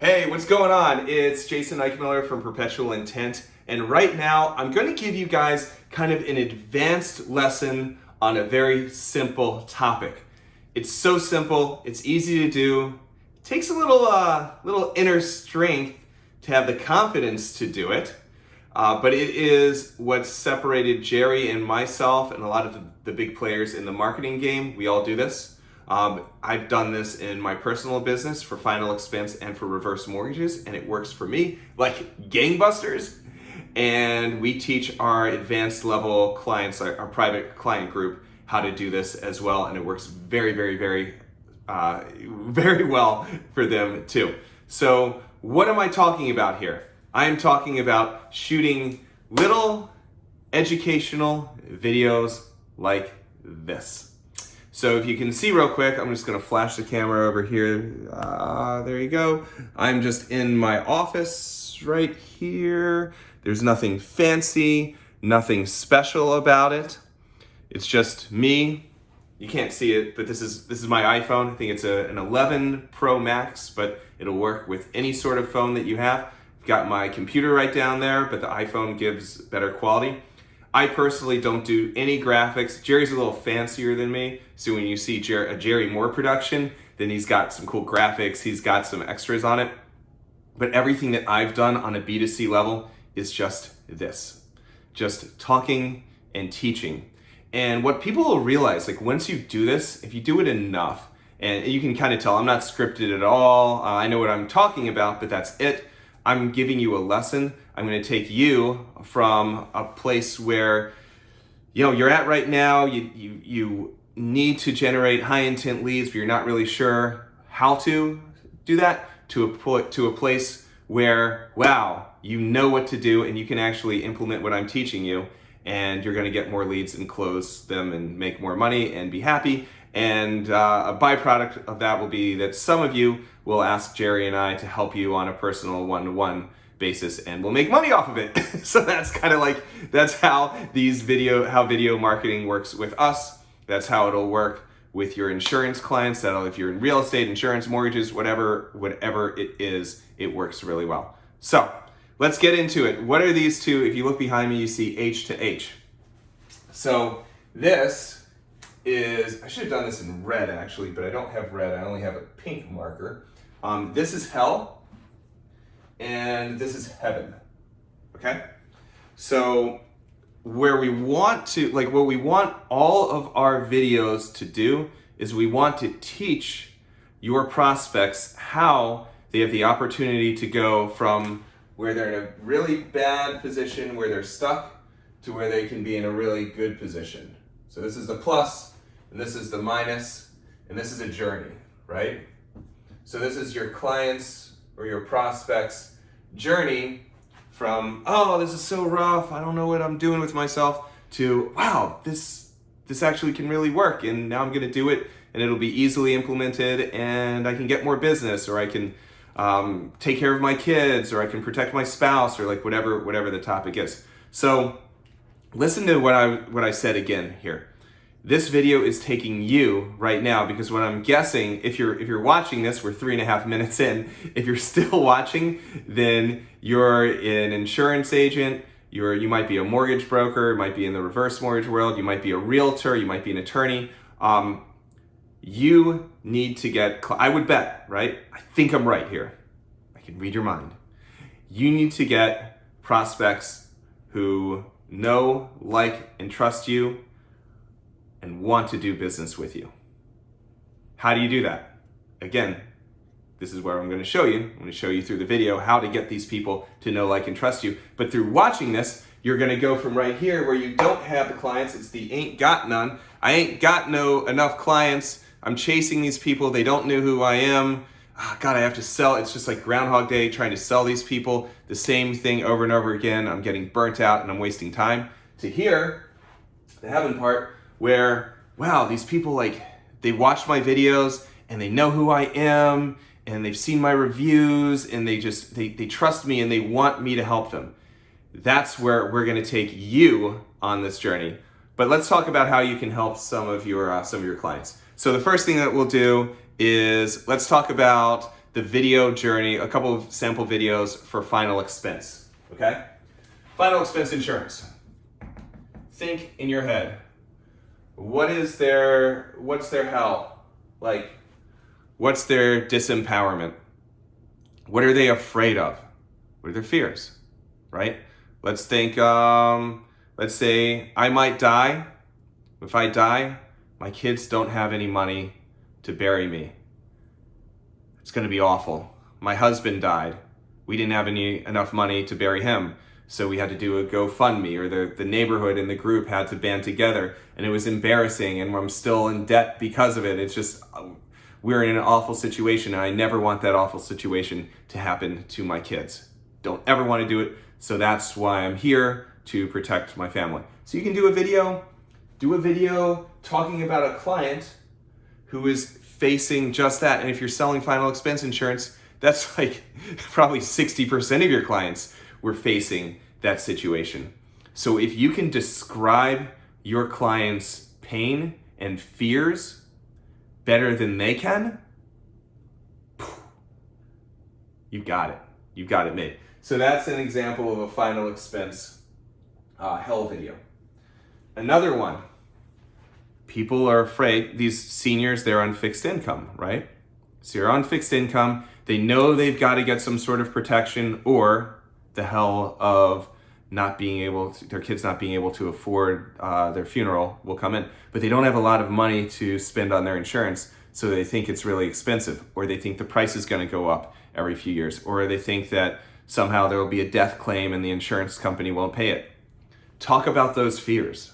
Hey, what's going on? It's Jason Eichmiller from Perpetual Intent, and right now I'm going to give you guys kind of an advanced lesson on a very simple topic. It's so simple, it's easy to do, it takes a little inner strength to have the confidence to do it, but it is what separated Jerry and myself and a lot of the big players in the marketing game. We all do this. I've done this in my personal business for Final Expense and for reverse mortgages, and it works for me like gangbusters. And we teach our advanced level clients, our private client group, how to do this as well, and it works very, very, very, very well for them too. So what am I talking about here? I am talking about shooting little educational videos like this. So if you can see real quick, I'm just gonna flash the camera over here. There you go. I'm just in my office right here. There's nothing fancy, nothing special about it. It's just me. You can't see it, but this is my iPhone. I think it's an 11 Pro Max, but it'll work with any sort of phone that you have. I've got my computer right down there, but the iPhone gives better quality. I personally don't do any graphics. Jerry's a little fancier than me, so when you see a Jerry Moore production, then he's got some cool graphics, he's got some extras on it. But everything that I've done on a B2C level is just this. Just talking and teaching. And what people will realize, like once you do this, if you do it enough, and you can kind of tell I'm not scripted at all, I know what I'm talking about, but that's it. I'm giving you a lesson. I'm going to take you from a place where you're at right now. You need to generate high intent leads, but you're not really sure how to do that, to a place where, wow, you know what to do and you can actually implement what I'm teaching you, and you're going to get more leads and close them and make more money and be happy. And a byproduct of that will be that some of you will ask Jerry and I to help you on a personal one-to-one basis, and we'll make money off of it. So that's kind of like, that's how video marketing works with us. That's how it'll work with your insurance clients. If you're in real estate, insurance, mortgages, whatever it is, it works really well. So let's get into it. What are these two? If you look behind me, you see H to H. So this is, I should have done this in red actually, but I don't have red, I only have a pink marker. This is hell, and this is heaven, okay? So what we want all of our videos to do is we want to teach your prospects how they have the opportunity to go from where they're in a really bad position, where they're stuck, to where they can be in a really good position. So this is the plus, and this is the minus, and this is a journey, right? So this is your clients or your prospects' journey from, oh, this is so rough, I don't know what I'm doing with myself, to, wow, this actually can really work, and now I'm gonna do it, and it'll be easily implemented, and I can get more business, or I can take care of my kids, or I can protect my spouse, or like whatever the topic is. So listen to what I said again here. This video is taking you right now, because what I'm guessing, if you're watching this, we're 3.5 minutes in. If you're still watching, then you're an insurance agent, you might be a mortgage broker, you might be in the reverse mortgage world, you might be a realtor, you might be an attorney. You need to get, I would bet, right? I think I'm right here. I can read your mind. You need to get prospects who know, like, and trust you, and want to do business with you. How do you do that? Again, this is where I'm going to show you. I'm going to show you through the video how to get these people to know, like, and trust you. But through watching this, you're going to go from right here where you don't have the clients. It's the ain't got none. I ain't got enough clients. I'm chasing these people. They don't know who I am. Oh, God, I have to sell. It's just like Groundhog Day trying to sell these people the same thing over and over again. I'm getting burnt out and I'm wasting time. To here, the heaven part, where, wow, these people, like, they watch my videos and they know who I am and they've seen my reviews and they trust me and they want me to help them. That's where we're going to take you on this journey. But let's talk about how you can help some of your clients. So the first thing that we'll do is let's talk about the video journey, a couple of sample videos for Final Expense, okay? Final Expense insurance. Think in your head, what's their hell? Like, what's their disempowerment? What are they afraid of? What are their fears, right? Let's think, let's say I might die. If I die, my kids don't have any money to bury me. It's gonna be awful. My husband died. We didn't have enough money to bury him. So we had to do a GoFundMe, or the neighborhood and the group had to band together, and it was embarrassing, and I'm still in debt because of it. It's just, we're in an awful situation, and I never want that awful situation to happen to my kids. Don't ever want to do it, so that's why I'm here, to protect my family. So you can do a video talking about a client who is facing just that, and if you're selling Final Expense insurance, that's like probably 60% of your clients were facing that situation. So if you can describe your client's pain and fears better than they can, you've got it. You've got it made. So that's an example of a Final Expense hell video. Another one, people are afraid, these seniors, they're on fixed income, right? So you're on fixed income, they know they've got to get some sort of protection, or the hell of not being able to, their kids not being able to afford their funeral will come in, but they don't have a lot of money to spend on their insurance, so they think it's really expensive, or they think the price is going to go up every few years, or they think that somehow there will be a death claim and the insurance company won't pay it. Talk about those fears.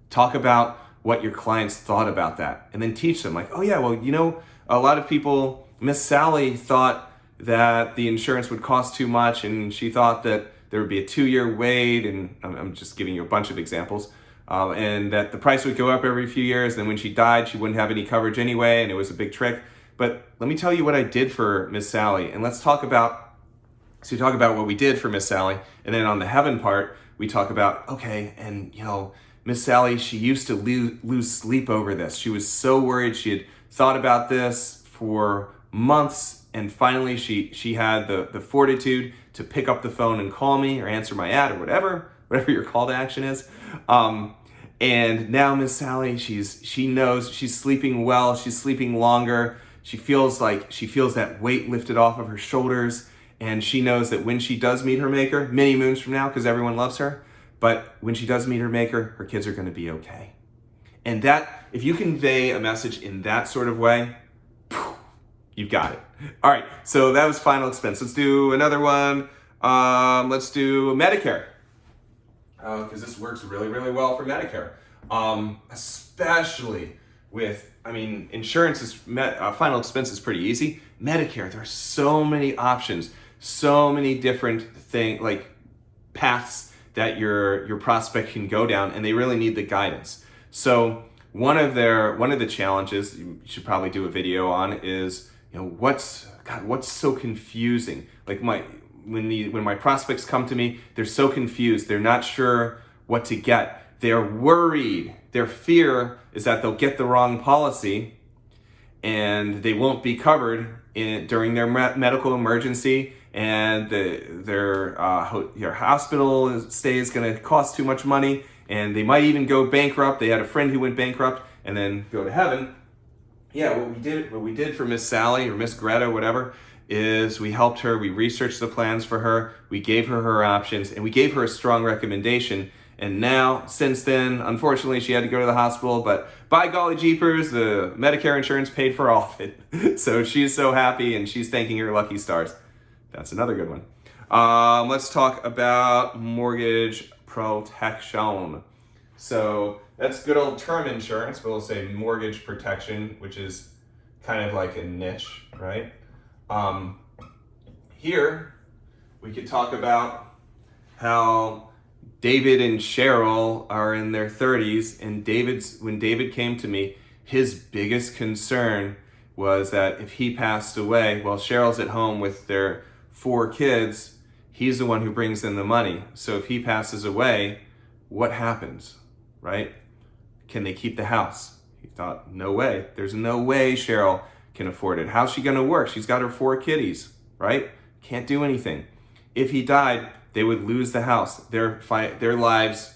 Talk about what your clients thought about that, and then teach them, like, oh yeah, well, you know, a lot of people, Miss Sally thought that the insurance would cost too much, and she thought that there would be a 2-year wait, and I'm just giving you a bunch of examples, and that the price would go up every few years, and when she died, she wouldn't have any coverage anyway, and it was a big trick. But let me tell you what I did for Miss Sally, and let's talk about, so we talk about what we did for Miss Sally, and then on the heaven part, we talk about, okay, and you know, Miss Sally, she used to lose sleep over this. She was so worried. She had thought about this for months, and finally she had the fortitude to pick up the phone and call me or answer my ad or whatever your call to action is. And now Miss Sally, she knows she's sleeping well, she's sleeping longer. She feels that weight lifted off of her shoulders, and she knows that when she does meet her maker, many moons from now, because everyone loves her, but when she does meet her maker, her kids are going to be okay. And that, if you convey a message in that sort of way, you've got it. All right, so that was Final Expense. Let's do another one. Let's do Medicare, because this works really, really well for Medicare, especially with, I mean, insurance is, Final Expense is pretty easy. Medicare, there are so many options, so many different paths that your prospect can go down, and they really need the guidance. So one of the challenges you should probably do a video on is, you know, what's so confusing? Like when my prospects come to me, they're so confused. They're not sure what to get. They're worried. Their fear is that they'll get the wrong policy and they won't be covered during their medical emergency, and their hospital stay is going to cost too much money, and they might even go bankrupt. They had a friend who went bankrupt and then go to heaven. Yeah, what we did for Miss Sally or Miss Greta, whatever, is we helped her, we researched the plans for her, we gave her her options, and we gave her a strong recommendation. And now, since then, unfortunately, she had to go to the hospital, but by golly jeepers, the Medicare insurance paid for all of it. So she's so happy, and she's thanking her lucky stars. That's another good one. Let's talk about mortgage protection. So that's good old term insurance, but we'll say mortgage protection, which is kind of like a niche, right? Here, we could talk about how David and Cheryl are in their 30s, and when David came to me, his biggest concern was that if he passed away, well, Cheryl's at home with their 4 kids, he's the one who brings in the money. So if he passes away, what happens, right? Can they keep the house? He thought, no way. There's no way, Cheryl, can afford it. How's she gonna work? She's got her 4 kiddies, right? Can't do anything. If he died, they would lose the house. Their lives,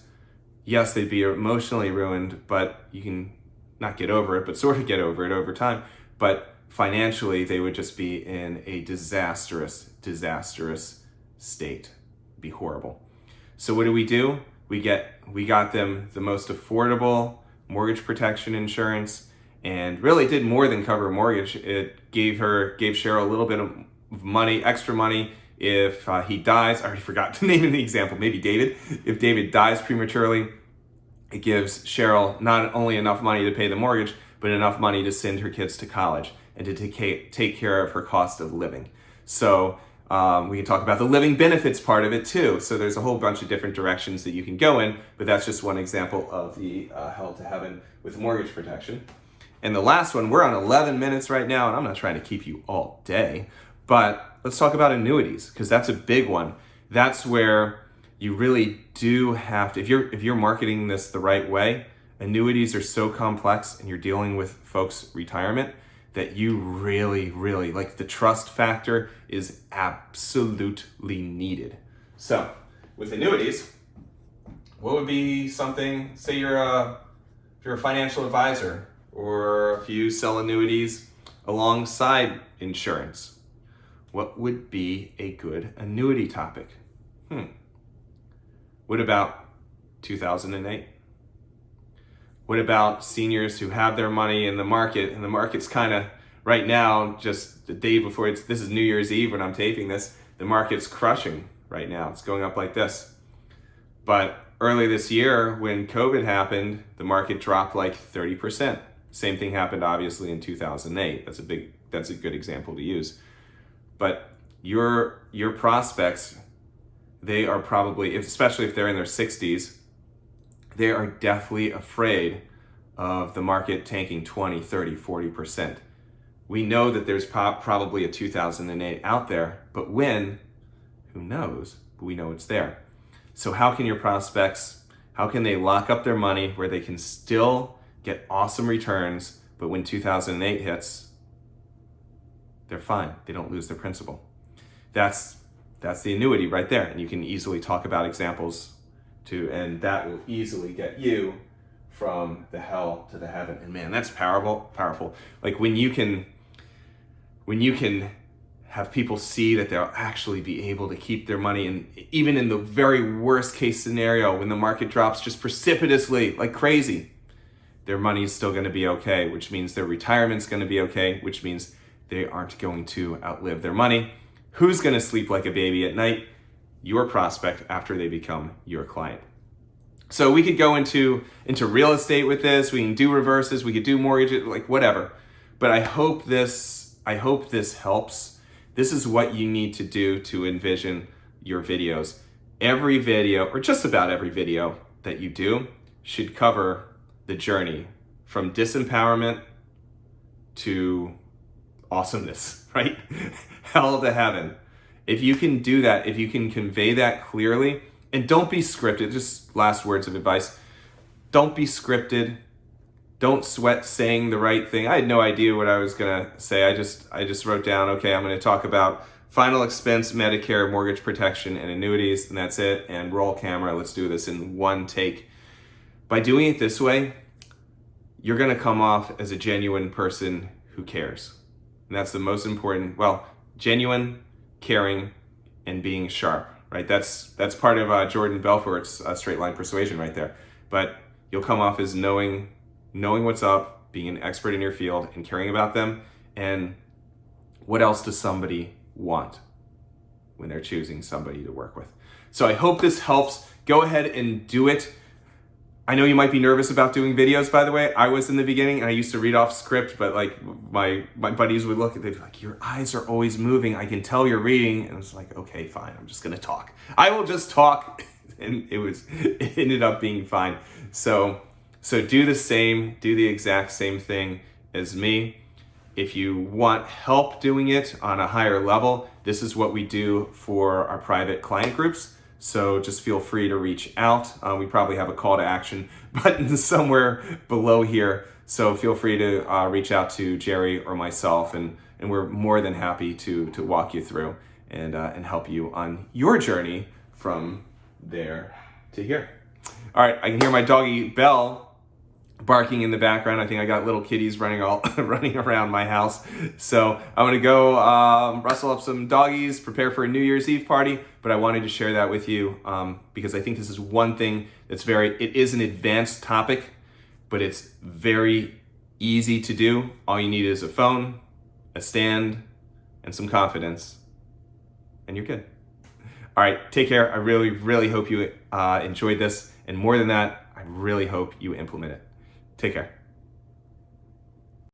yes, they'd be emotionally ruined, but you can not get over it, but sort of get over it over time. But financially, they would just be in a disastrous state. It'd be horrible. So what do? We got them the most affordable mortgage protection insurance, and really did more than cover a mortgage. It gave Cheryl a little bit of money, extra money, if he dies. I already forgot the name of the example, maybe David. If David dies prematurely, it gives Cheryl not only enough money to pay the mortgage, but enough money to send her kids to college and to take care of her cost of living. So we can talk about the living benefits part of it too. So there's a whole bunch of different directions that you can go in, but that's just one example of the hell to heaven with mortgage protection. And the last one, we're on 11 minutes right now, and I'm not trying to keep you all day, but let's talk about annuities, because that's a big one. That's where you really do have to, if you're marketing this the right way, annuities are so complex and you're dealing with folks' retirement that you really, like, the trust factor is absolutely needed. So with annuities, what would be something, say you're a financial advisor, or if you sell annuities alongside insurance, what would be a good annuity topic? What about 2008? What about seniors who have their money in the market, and the market's kind of, right now, just the day before, this is New Year's Eve when I'm taping this, the market's crushing right now. It's going up like this. But early this year, when COVID happened, the market dropped like 30%. Same thing happened obviously in 2008. That's a good example to use. But your prospects, they are probably, especially if they're in their 60s, they are deathly afraid of the market tanking 20, 30, 40%. We know that there's probably a 2008 out there, but when, who knows, but we know it's there. So how can your prospects, how can they lock up their money where they can still get awesome returns, but when 2008 hits, they're fine. They don't lose their principal. That's the annuity right there. And you can easily talk about examples too, and that will easily get you from the hell to the heaven. And man, that's powerful. Like when you can have people see that they'll actually be able to keep their money, and even in the very worst case scenario, when the market drops just precipitously like crazy, their money is still going to be okay, which means their retirement's going to be okay, which means they aren't going to outlive their money. Who's going to sleep like a baby at night? Your prospect after they become your client. So we could go into real estate with this. We can do reverses. We could do mortgages, like whatever. But I hope this helps. This is what you need to do to envision your videos. Every video, or just about every video that you do, should cover the journey from disempowerment to awesomeness, right? Hell to heaven. If you can do that, if you can convey that clearly, and don't be scripted, just last words of advice, don't be scripted. Don't sweat saying the right thing. I had no idea what I was gonna say. I just wrote down, okay, I'm gonna talk about final expense, Medicare, mortgage protection, and annuities, and that's it, and roll camera. Let's do this in one take. By doing it this way, you're gonna come off as a genuine person who cares. And that's the most important, genuine, caring, and being sharp, right? That's part of Jordan Belfort's straight line persuasion right there. But you'll come off as knowing what's up, being an expert in your field and caring about them. And what else does somebody want when they're choosing somebody to work with? So I hope this helps. Go ahead and do it. I know you might be nervous about doing videos, by the way. I was in the beginning, and I used to read off script, but like my buddies would look at, they'd be like, your eyes are always moving. I can tell you're reading. And I was like, okay, fine. I'm just gonna talk. I will just talk. And it ended up being fine. So do the exact same thing as me. If you want help doing it on a higher level, this is what we do for our private client groups. So just feel free to reach out. We probably have a call to action button somewhere below here. So feel free to reach out to Jerry or myself, and we're more than happy to walk you through and help you on your journey from there to here. All right, I can hear my doggy Belle barking in the background. I think I got little kitties running around my house. So I'm gonna go rustle up some doggies, prepare for a New Year's Eve party, but I wanted to share that with you because I think this is one thing that's it is an advanced topic, but it's very easy to do. All you need is a phone, a stand, and some confidence, and you're good. All right, take care. I really, really hope you enjoyed this. And more than that, I really hope you implement it. Take care.